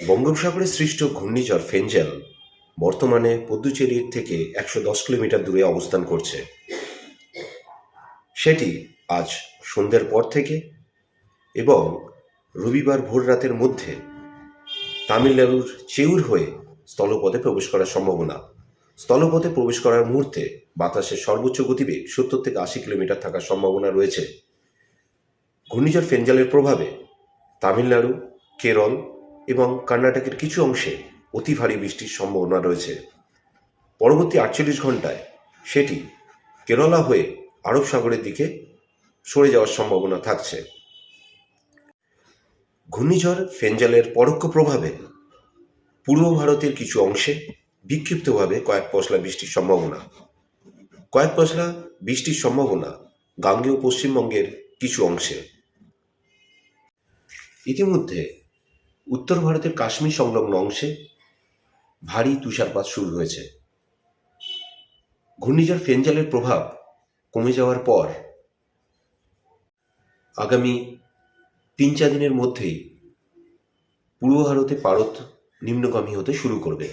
বঙ্গোপসাগরে সৃষ্ট ঘূর্ণিঝড় ফেঞ্জাল বর্তমানে পুদুচেরির থেকে ১১০ কিলোমিটার দূরে অবস্থান করছে। সেটি আজ সন্ধ্যের পর থেকে এবং রবিবার ভোররাতের মধ্যে তামিলনাড়ুর চেউর হয়ে স্থলপথে প্রবেশ করার সম্ভাবনা। স্থলপথে প্রবেশ করার মুহূর্তে বাতাসের সর্বোচ্চ গতিবেগ ৭০ থেকে ৮০ কিলোমিটার থাকার সম্ভাবনা রয়েছে। ঘূর্ণিঝড় ফেঞ্জালের প্রভাবে তামিলনাড়ু, কেরল এবং কর্ণাটকের কিছু অংশে অতি ভারী বৃষ্টির সম্ভাবনা রয়েছে। পরবর্তী ৪৮ ঘন্টায় সেটি কেরালা হয়ে আরব সাগরের দিকে সরে যাওয়ার সম্ভাবনা থাকছে। ঘূর্ণিঝড় ফেঞ্জালের পরোক্ষ প্রভাবে পূর্ব ভারতের কিছু অংশে বিক্ষিপ্তভাবে কয়েক পশলা বৃষ্টির সম্ভাবনা গাঙ্গেয় পশ্চিমবঙ্গের কিছু অংশে। ইতিমধ্যে উত্তর ভারতের কাশ্মীর সংলগ্ন অংশে ভারী তুষারপাত শুরু হয়েছে। ঘূর্ণিঝড় ফেঞ্জালের প্রভাব কমে যাওয়ার পর আগামী ৩-৪ দিনের মধ্যেই পূর্ব ভারতে পারদ নিম্নগামী হতে শুরু করবে।